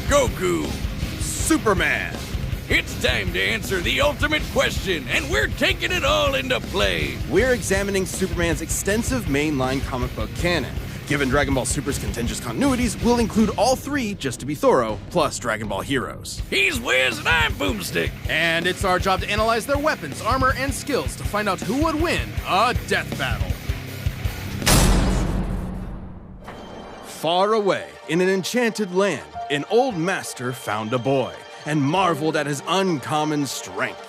Goku. Superman. It's time to answer the ultimate question, and we're taking it all into play. We're examining Superman's extensive mainline comic book canon. Given Dragon Ball Super's contentious continuities, we'll include all three, just to be thorough, plus Dragon Ball Heroes. He's Wiz and I'm Boomstick. And it's our job to analyze their weapons, armor, and skills to find out who would win a death battle. Far away, in an enchanted land, an old master found a boy and marveled at his uncommon strength.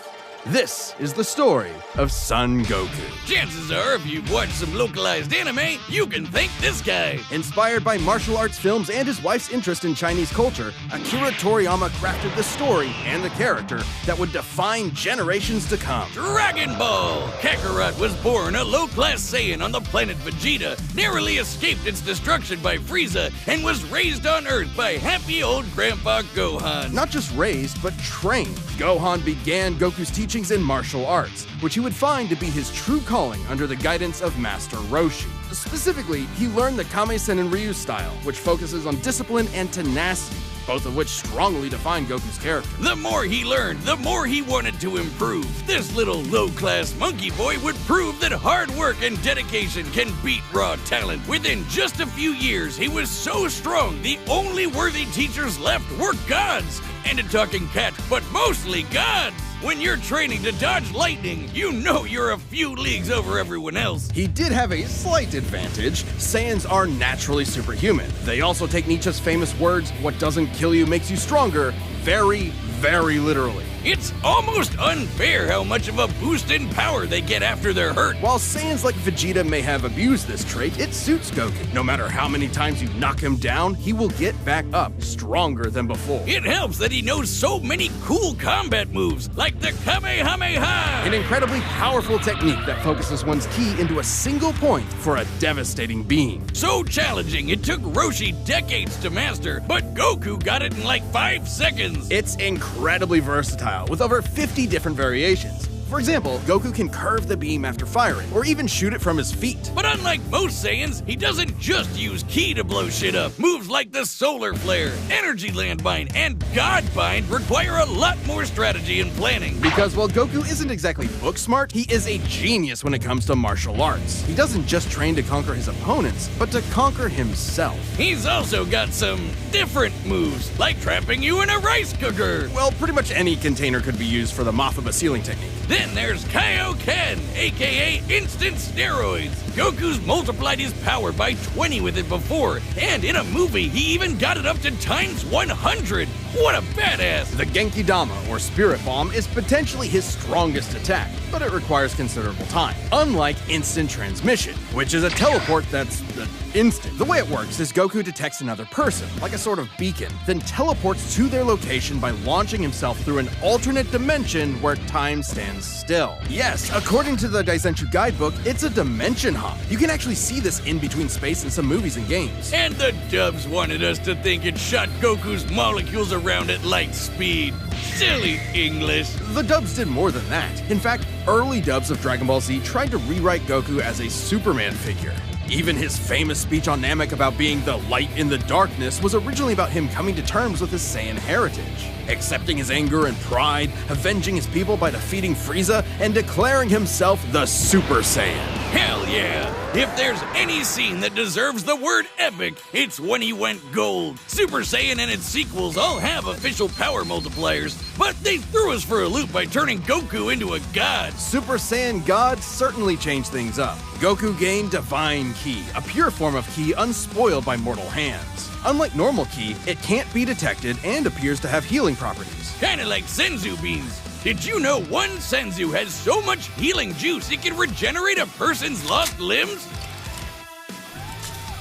This is the story of Son Goku. Chances are, if you've watched some localized anime, you can thank this guy. Inspired by martial arts films and his wife's interest in Chinese culture, Akira Toriyama crafted the story and the character that would define generations to come. Dragon Ball! Kakarot was born a low-class Saiyan on the planet Vegeta, narrowly escaped its destruction by Frieza, and was raised on Earth by happy old Grandpa Gohan. Not just raised, but trained. Gohan began Goku's teachings in martial arts, which he would find to be his true calling under the guidance of Master Roshi. Specifically, he learned the Kame-sen Ryu style, which focuses on discipline and tenacity, both of which strongly define Goku's character. The more he learned, the more he wanted to improve. This little low-class monkey boy would prove that hard work and dedication can beat raw talent. Within just a few years, he was so strong, the only worthy teachers left were gods. And a talking cat, but mostly gods. When you're training to dodge lightning, you know you're a few leagues over everyone else. He did have a slight advantage. Saiyans are naturally superhuman. They also take Nietzsche's famous words, "What doesn't kill you makes you stronger," very, very literally. It's almost unfair how much of a boost in power they get after they're hurt. While Saiyans like Vegeta may have abused this trait, it suits Goku. No matter how many times you knock him down, he will get back up, stronger than before. It helps that he knows so many cool combat moves, like the Kamehameha! An incredibly powerful technique that focuses one's ki into a single point for a devastating beam. So challenging, it took Roshi decades to master, but Goku got it in like 5 seconds. It's incredibly versatile, with over 50 different variations. For example, Goku can curve the beam after firing, or even shoot it from his feet. But unlike most Saiyans, he doesn't just use ki to blow shit up. Moves like the Solar Flare, Energy Landmine, and God Bind require a lot more strategy and planning. Because while Goku isn't exactly book smart, he is a genius when it comes to martial arts. He doesn't just train to conquer his opponents, but to conquer himself. He's also got some different moves, like trapping you in a rice cooker. Well, pretty much any container could be used for the Mothaba sealing technique. Then there's Kaioken, aka Instant Steroids. Goku's multiplied his power by 20 with it before, and in a movie, he even got it up to times 100. What a badass! The Genki Dama, or Spirit Bomb, is potentially his strongest attack, but it requires considerable time. Unlike Instant Transmission, which is a teleport that's instant. The way it works is Goku detects another person, like a sort of beacon, then teleports to their location by launching himself through an alternate dimension where time stands still. Yes, according to the Daizenshuu guidebook, it's a dimension hop. You can actually see this in between space in some movies and games. And the dubs wanted us to think it shot Goku's molecules around at light speed. Silly English. The dubs did more than that. In fact, early dubs of Dragon Ball Z tried to rewrite Goku as a Superman figure. Even his famous speech on Namek about being the light in the darkness was originally about him coming to terms with his Saiyan heritage, accepting his anger and pride, avenging his people by defeating Frieza, and declaring himself the Super Saiyan. Hell yeah! If there's any scene that deserves the word epic, it's when he went gold. Super Saiyan and its sequels all have official power multipliers, but they threw us for a loop by turning Goku into a god. Super Saiyan God certainly changed things up. Goku gained Divine Ki, a pure form of ki unspoiled by mortal hands. Unlike normal ki, it can't be detected and appears to have healing properties. Kinda like Senzu beans. Did you know one Senzu has so much healing juice it can regenerate a person's lost limbs?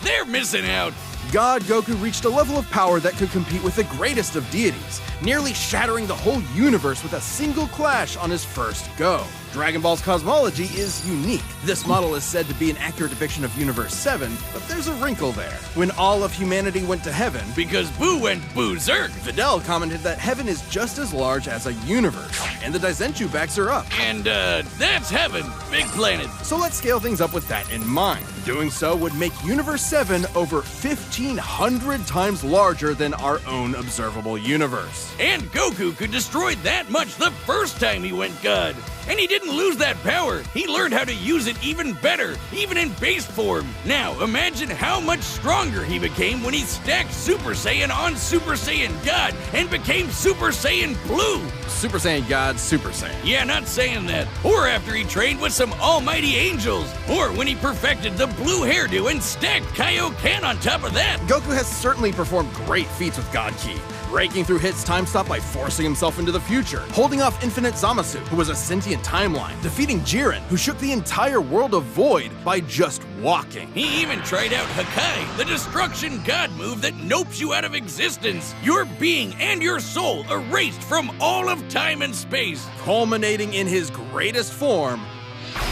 They're missing out. God Goku reached a level of power that could compete with the greatest of deities, nearly shattering the whole universe with a single clash on his first go. Dragon Ball's cosmology is unique. This model is said to be an accurate depiction of Universe 7, but there's a wrinkle there. When all of humanity went to heaven, Because Boo went boozerk. Fidel commented that heaven is just as large as a universe, and the Daizenshuu backs her up. And, that's heaven. Big planet. So let's scale things up with that in mind. Doing so would make Universe 7 over 1,500 times larger than our own observable universe. And Goku could destroy that much the first time he went God. And he didn't lose that power. He learned how to use it even better, even in base form. Now, imagine how much stronger he became when he stacked Super Saiyan on Super Saiyan God and became Super Saiyan Blue. Super Saiyan God, Super Saiyan. Yeah, not saying that. Or after he trained with some almighty angels. Or when he perfected the blue hairdo and stacked Kaioken on top of that. Goku has certainly performed great feats with God Ki, breaking through Hit's time stop by forcing himself into the future, holding off Infinite Zamasu, who was a sentient timeline, defeating Jiren, who shook the entire world of Void by just walking. He even tried out Hakai, the destruction god move that nopes you out of existence. Your being and your soul erased from all of time and space. Culminating in his greatest form,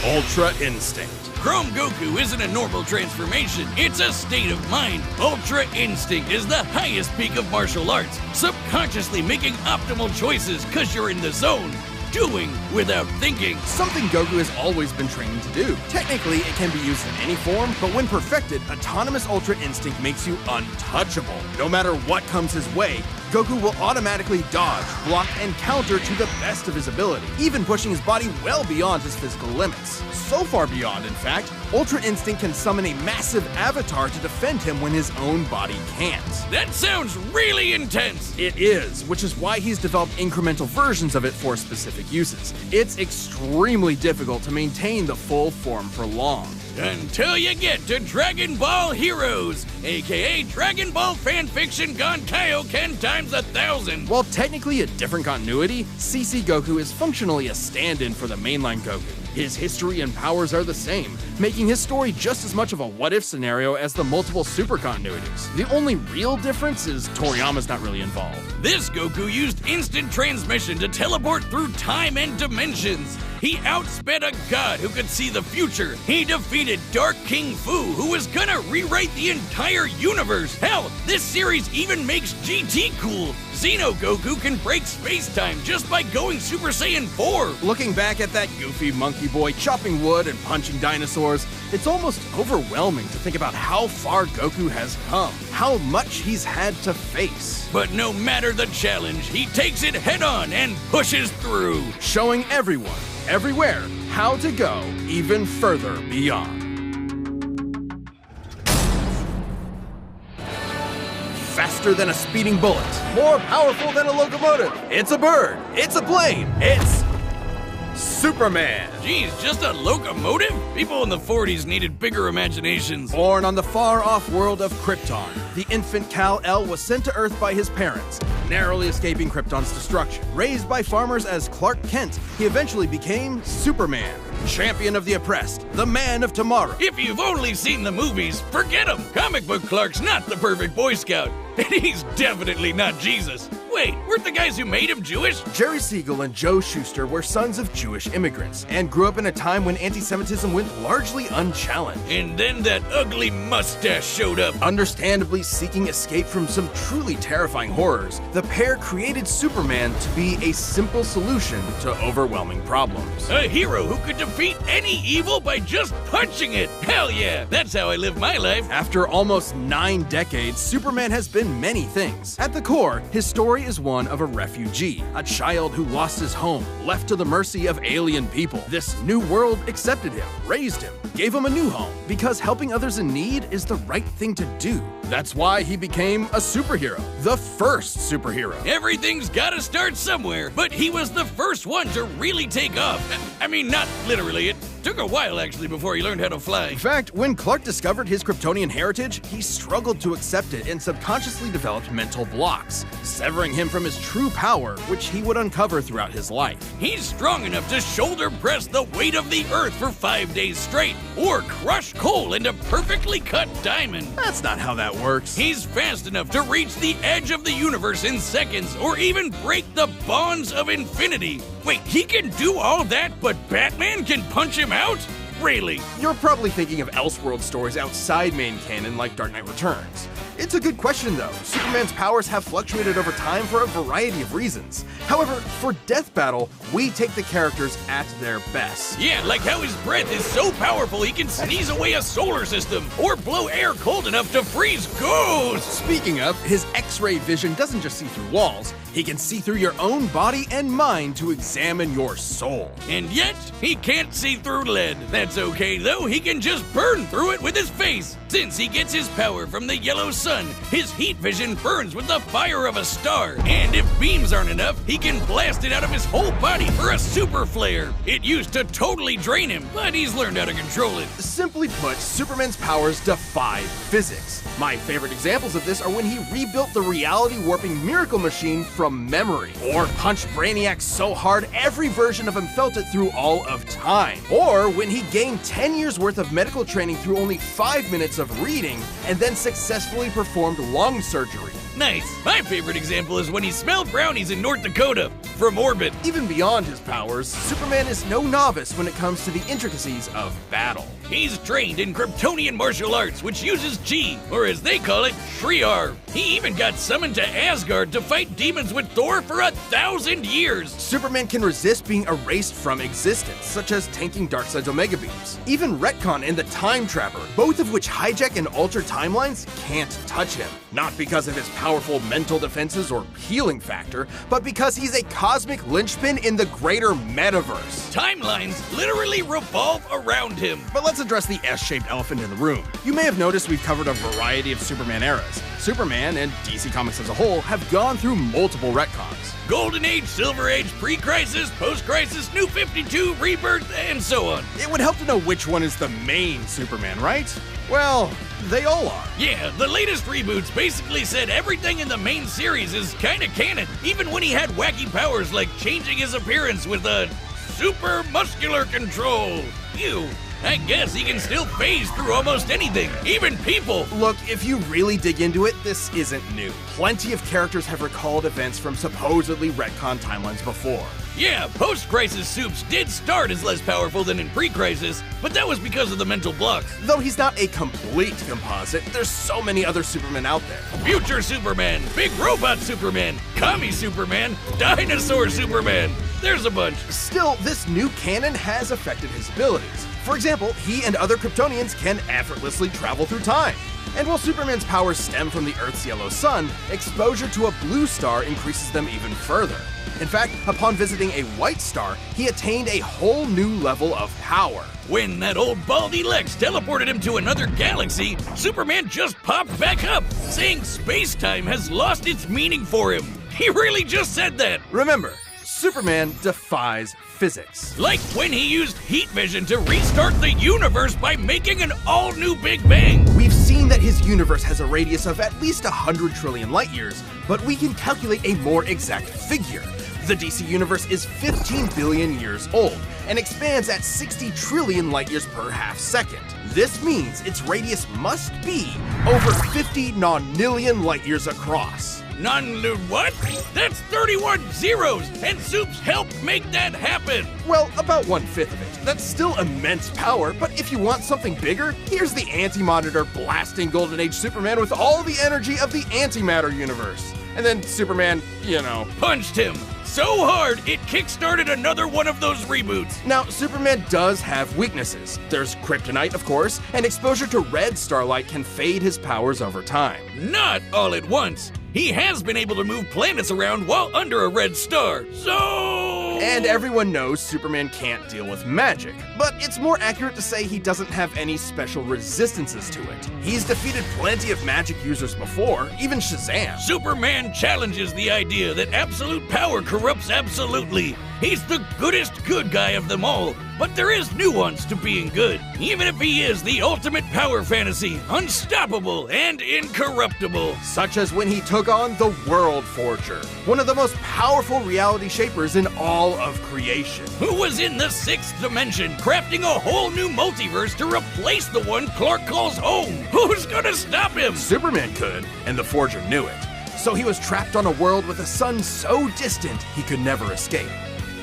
Ultra Instinct. Chrome Goku isn't a normal transformation, it's a state of mind. Ultra Instinct is the highest peak of martial arts, subconsciously making optimal choices cause you're in the zone. Doing without thinking. Something Goku has always been trained to do. Technically, it can be used in any form, but when perfected, Autonomous Ultra Instinct makes you untouchable. No matter what comes his way, Goku will automatically dodge, block, and counter to the best of his ability, even pushing his body well beyond his physical limits. So far beyond, in fact, Ultra Instinct can summon a massive avatar to defend him when his own body can't. That sounds really intense. It is, which is why he's developed incremental versions of it for specific uses. It's extremely difficult to maintain the full form for long. Until you get to Dragon Ball Heroes, aka Dragon Ball fanfiction gone Kaioken times 1,000. While technically a different continuity, CC Goku is functionally a stand-in for the mainline Goku. His history and powers are the same, making his story just as much of a what-if scenario as the multiple super continuities. The only real difference is Toriyama's not really involved. This Goku used instant transmission to teleport through time and dimensions. He outsped a god who could see the future. He defeated Dark King Fu, who was gonna rewrite the entire universe. Hell, this series even makes GT cool. Xeno Goku can break space-time just by going Super Saiyan 4. Looking back at that goofy monkey boy chopping wood and punching dinosaurs, it's almost overwhelming to think about how far Goku has come, how much he's had to face. But no matter the challenge, he takes it head-on and pushes through. Showing everyone, everywhere, how to go even further beyond. Faster than a speeding bullet, more powerful than a locomotive. It's a bird, it's a plane, it's Superman. Geez, just a locomotive? People in the 40s needed bigger imaginations. Born on the far-off world of Krypton, the infant Kal-El was sent to Earth by his parents, narrowly escaping Krypton's destruction. Raised by farmers as Clark Kent, he eventually became Superman, champion of the oppressed, the man of tomorrow. If you've only seen the movies, forget him. Comic book Clark's not the perfect Boy Scout, and he's definitely not Jesus. Wait, weren't the guys who made him Jewish? Jerry Siegel and Joe Shuster were sons of Jewish immigrants and grew up in a time when anti-Semitism went largely unchallenged. And then that ugly mustache showed up. Understandably seeking escape from some truly terrifying horrors, the pair created Superman to be a simple solution to overwhelming problems. A hero who could defeat any evil by just punching it. Hell yeah, that's how I live my life. After almost 9 decades, Superman has been many things. At the core, his story is one of a refugee, a child who lost his home, left to the mercy of alien people. This new world accepted him, raised him, gave him a new home, because helping others in need is the right thing to do. That's why he became a superhero, the first superhero. Everything's gotta start somewhere, but he was the first one to really take off. I mean, not literally, it took a while actually before he learned how to fly. In fact, when Clark discovered his Kryptonian heritage, he struggled to accept it and subconsciously developed mental blocks, severing him from his true power, which he would uncover throughout his life. He's strong enough to shoulder press the weight of the earth for 5 days straight, or crush coal into perfectly cut diamond. That's not how that works. He's fast enough to reach the edge of the universe in seconds, or even break the bonds of infinity. Wait, he can do all that, but Batman can punch him out? Really? You're probably thinking of Elseworld stories outside main canon like Dark Knight Returns. It's a good question though. Superman's powers have fluctuated over time for a variety of reasons. However, for Death Battle, we take the characters at their best. Yeah, like how his breath is so powerful he can sneeze away a solar system, or blow air cold enough to freeze ghosts! Speaking of, his X-ray vision doesn't just see through walls, he can see through your own body and mind to examine your soul. And yet, he can't see through lead. That's okay though, he can just burn through it with his face. Since he gets his power from the yellow sun, his heat vision burns with the fire of a star. And if beams aren't enough, he can blast it out of his whole body for a super flare. It used to totally drain him, but he's learned how to control it. Simply put, Superman's powers defy physics. My favorite examples of this are when he rebuilt the reality warping miracle machine from memory, or punched Brainiac so hard every version of him felt it through all of time, or when he gained 10 years worth of medical training through only 5 minutes of reading and then successfully performed lung surgery. Nice. My favorite example is when he smelled brownies in North Dakota from orbit. Even beyond his powers, Superman is no novice when it comes to the intricacies of battle. He's trained in Kryptonian martial arts, which uses Chi, or as they call it, Shriar. He even got summoned to Asgard to fight demons with Thor for 1,000 years. Superman can resist being erased from existence, such as tanking Darkseid's Omega Beams. Even Retcon and the Time Trapper, both of which hijack and alter timelines, can't touch him. Not because of his powerful mental defenses or healing factor, but because he's a cosmic linchpin in the greater metaverse. Timelines literally revolve around him. But let's address the S-shaped elephant in the room. You may have noticed we've covered a variety of Superman eras. Superman, and DC Comics as a whole, have gone through multiple retcons. Golden Age, Silver Age, Pre-Crisis, Post-Crisis, New 52, Rebirth, and so on. It would help to know which one is the main Superman, right? Well, they all are. Yeah, the latest reboots basically said everything in the main series is kinda canon, even when he had wacky powers like changing his appearance with a super muscular control. Ew. I guess he can still phase through almost anything, even people. Look, if you really dig into it, this isn't new. Plenty of characters have recalled events from supposedly retcon timelines before. Yeah, post-crisis Supes did start as less powerful than in pre-crisis, but that was because of the mental blocks. Though he's not a complete composite, there's so many other Supermen out there. Future Superman, Big Robot Superman, Commie Superman, Dinosaur Superman. There's a bunch. Still, this new canon has affected his abilities. For example, he and other Kryptonians can effortlessly travel through time. And while Superman's powers stem from the Earth's yellow sun, exposure to a blue star increases them even further. In fact, upon visiting a white star, he attained a whole new level of power. When that old baldy Lex teleported him to another galaxy, Superman just popped back up, saying space-time has lost its meaning for him. He really just said that. Remember, Superman defies physics. Like when he used heat vision to restart the universe by making an all-new Big Bang. We've seen that his universe has a radius of at least 100 trillion light years, but we can calculate a more exact figure. The DC universe is 15 billion years old and expands at 60 trillion light years per half second. This means its radius must be over 50 nonillion light years across. What? That's 31 zeros, and Supes helped make that happen. Well, about 1/5 of it. That's still immense power, but if you want something bigger, here's the Anti-Monitor blasting Golden Age Superman with all the energy of the antimatter universe. And then Superman, punched him so hard it kickstarted another one of those reboots. Now, Superman does have weaknesses. There's kryptonite, of course, and exposure to red starlight can fade his powers over time. Not all at once. He has been able to move planets around while under a red star, so... And everyone knows Superman can't deal with magic, but it's more accurate to say he doesn't have any special resistances to it. He's defeated plenty of magic users before, even Shazam. Superman challenges the idea that absolute power corrupts absolutely. He's the goodest good guy of them all, but there is nuance to being good, even if he is the ultimate power fantasy, unstoppable and incorruptible. Such as when he took on the World Forger, one of the most powerful reality shapers in all of creation. Who was in the 6th dimension, crafting a whole new multiverse to replace the one Clark calls home. Who's gonna stop him? Superman could, and the Forger knew it. So he was trapped on a world with a sun so distant he could never escape.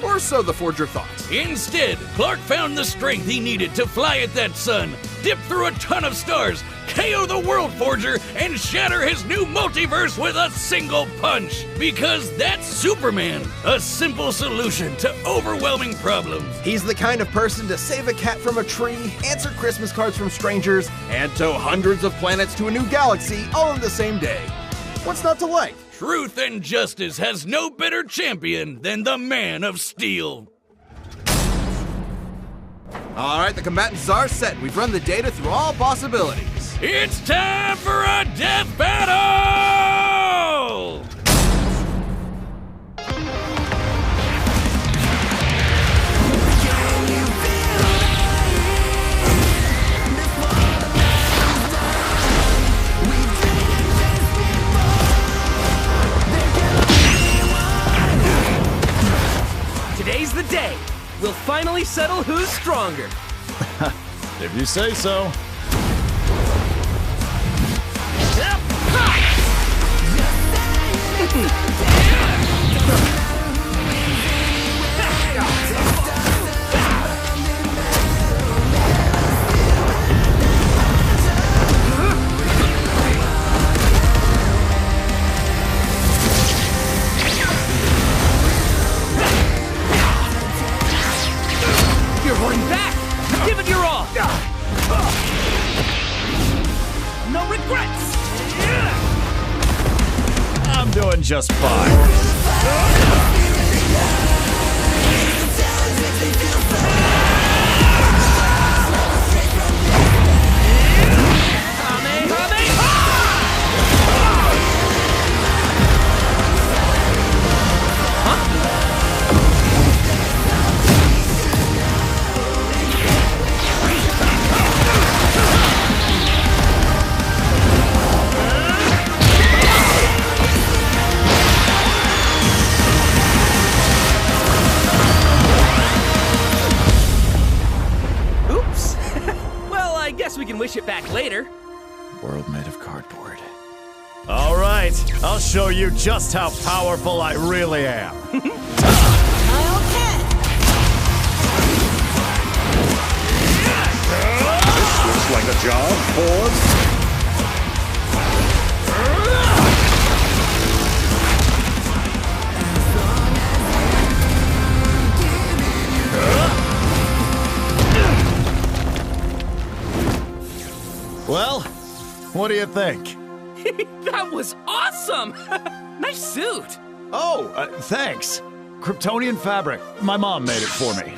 Or so the Forger thought. Instead, Clark found the strength he needed to fly at that sun, dip through a ton of stars, KO the World Forger, and shatter his new multiverse with a single punch. Because that's Superman, a simple solution to overwhelming problems. He's the kind of person to save a cat from a tree, answer Christmas cards from strangers, and tow hundreds of planets to a new galaxy all in the same day. What's not to like? Truth and justice has no better champion than the Man of Steel. All right, the combatants are set. We've run the data through all possibilities. It's time for a death battle! Today's the day. We'll finally settle who's stronger. If you say so. You're holding back! Give it your all! No regrets! I'm doing just fine. Oops. Well, I guess we can wish it back later. World made of cardboard. All right, I'll show you just how powerful I really am. This looks like a job for... Well, what do you think? That was awesome! Nice suit! Oh, thanks. Kryptonian fabric. My mom made it for me.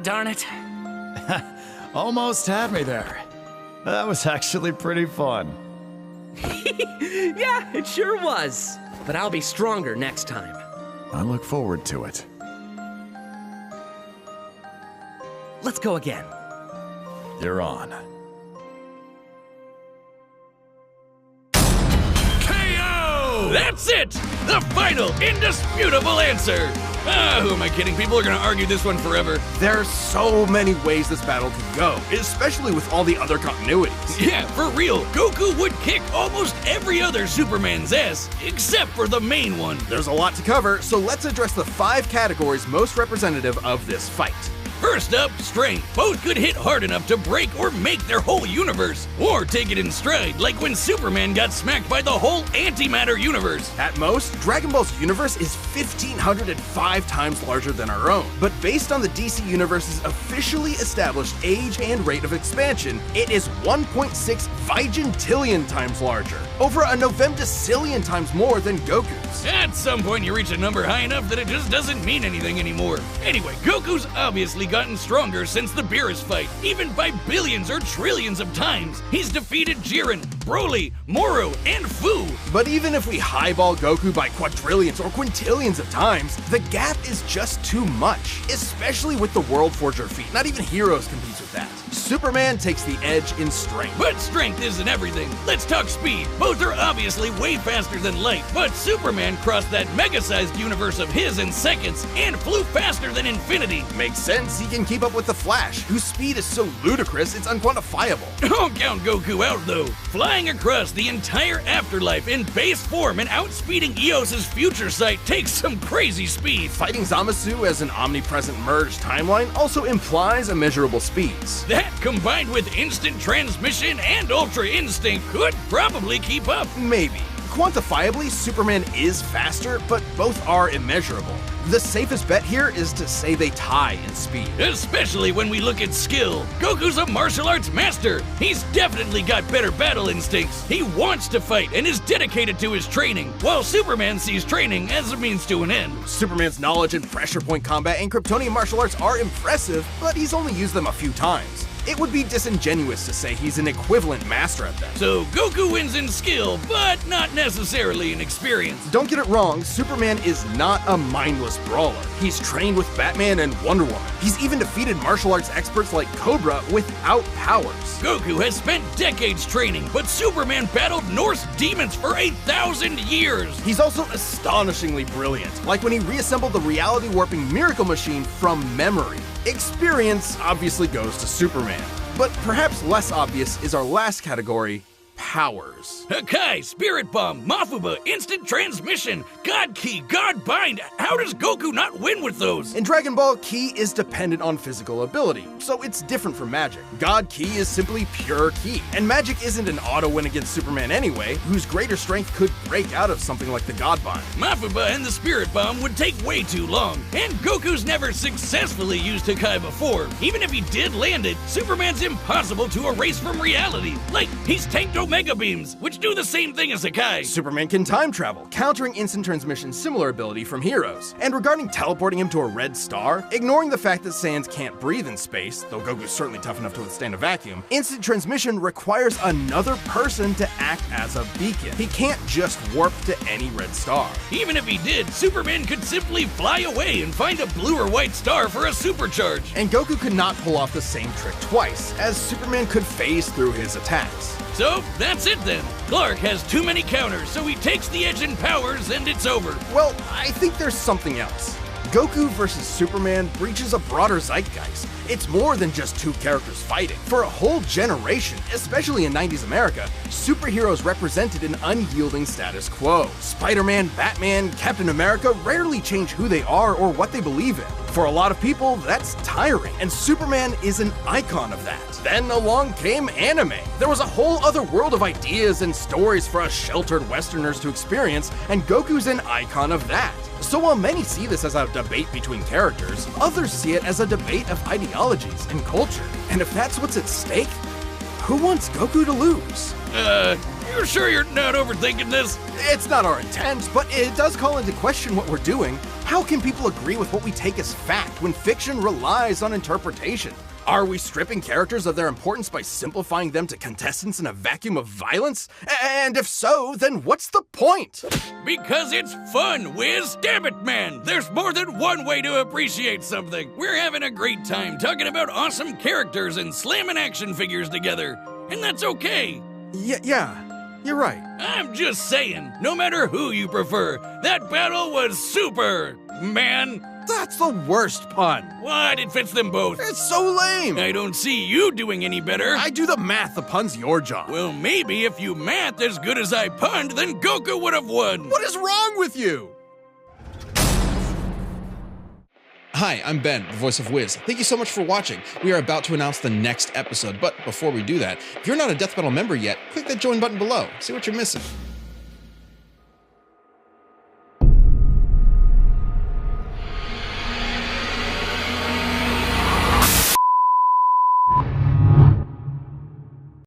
Darn it. Almost had me there. That was actually pretty fun. Yeah, it sure was. But I'll be stronger next time. I look forward to it. Let's go again. You're on. That's it! The final, indisputable answer! Who am I kidding? People are gonna argue this one forever. There's so many ways this battle could go, especially with all the other continuities. Yeah, for real, Goku would kick almost every other Superman's ass, except for the main one. There's a lot to cover, so let's address the 5 categories most representative of this fight. First up, strength. Both could hit hard enough to break or make their whole universe, or take it in stride, like when Superman got smacked by the whole antimatter universe. At most, Dragon Ball's universe is 1,505 times larger than our own, but based on the DC Universe's officially established age and rate of expansion, it is 1.6 vigintillion times larger, over a novemdecillion times more than Goku's. At some point you reach a number high enough that it just doesn't mean anything anymore. Anyway, Goku's obviously gotten stronger since the Beerus fight, even by billions or trillions of times. He's defeated Jiren, Broly, Moro, and Fu. But even if we highball Goku by quadrillions or quintillions of times, the gap is just too much, especially with the World Forger feat. Not even Heroes competes with that. Superman takes the edge in strength. But strength isn't everything. Let's talk speed. Both are obviously way faster than light, but Superman crossed that mega-sized universe of his in seconds and flew faster than infinity. Makes sense, he can keep up with the Flash, whose speed is so ludicrous it's unquantifiable. Don't count Goku out though. Flying across the entire afterlife in base form and outspeeding Eos's future sight takes some crazy speed. Fighting Zamasu as an omnipresent merged timeline also implies immeasurable speeds. That, combined with instant transmission and Ultra Instinct, could probably keep up. Maybe. Quantifiably, Superman is faster, but both are immeasurable. The safest bet here is to say they tie in speed. Especially when we look at skill. Goku's a martial arts master. He's definitely got better battle instincts. He wants to fight and is dedicated to his training, while Superman sees training as a means to an end. Superman's knowledge in pressure point combat and Kryptonian martial arts are impressive, but he's only used them a few times. It would be disingenuous to say he's an equivalent master at them. So Goku wins in skill, but not necessarily in experience. Don't get it wrong, Superman is not a mindless brawler. He's trained with Batman and Wonder Woman. He's even defeated martial arts experts like Cobra without powers. Goku has spent decades training, but Superman battled Norse demons for 1,000 years. He's also astonishingly brilliant, like when he reassembled the reality warping miracle machine from memory. Experience obviously goes to Superman, but perhaps less obvious is our last category, powers. Hakai, Spirit Bomb, Mafuba, Instant Transmission, God Ki, God Bind. How does Goku not win with those? In Dragon Ball, Ki is dependent on physical ability, so it's different from magic. God Ki is simply pure Ki, and magic isn't an auto win against Superman anyway, whose greater strength could break out of something like the God Bind. Mafuba and the Spirit Bomb would take way too long, and Goku's never successfully used Hakai before. Even if he did land it, Superman's impossible to erase from reality. Like, he's tanked Omega Beams, which do the same thing as Hakai. Superman can time travel, countering Instant Transmission's similar ability from Heroes. And regarding teleporting him to a red star, ignoring the fact that Saiyans can't breathe in space, though Goku's certainly tough enough to withstand a vacuum, Instant Transmission requires another person to act as a beacon. He can't just warp to any red star. Even if he did, Superman could simply fly away and find a blue or white star for a supercharge. And Goku could not pull off the same trick twice, as Superman could phase through his attacks. So, that's it then. Clark has too many counters, so he takes the edge in powers and it's over. Well, I think there's something else. Goku versus Superman breaches a broader zeitgeist. It's more than just two characters fighting. For a whole generation, especially in 90s America, superheroes represented an unyielding status quo. Spider-Man, Batman, Captain America rarely change who they are or what they believe in. For a lot of people, that's tiring, and Superman is an icon of that. Then along came anime. There was a whole other world of ideas and stories for us sheltered Westerners to experience, and Goku's an icon of that. So while many see this as a debate between characters, others see it as a debate of ideologies and culture. And if that's what's at stake, who wants Goku to lose? You sure you're not overthinking this? It's not our intent, but it does call into question what we're doing. How can people agree with what we take as fact when fiction relies on interpretation? Are we stripping characters of their importance by simplifying them to contestants in a vacuum of violence? And if so, then what's the point? Because it's fun, Wiz! Damn it, man! There's more than one way to appreciate something! We're having a great time talking about awesome characters and slamming action figures together, and that's okay! Yeah. You're right. I'm just saying, no matter who you prefer, that battle was super, man. That's the worst pun. What? It fits them both. It's so lame. I don't see you doing any better. I do the math. The pun's your job. Well, maybe if you math as good as I punned, then Goku would have won. What is wrong with you? Hi, I'm Ben, the voice of Wiz. Thank you so much for watching. We are about to announce the next episode, but before we do that, if you're not a Death Battle member yet, click that join button below. See what you're missing.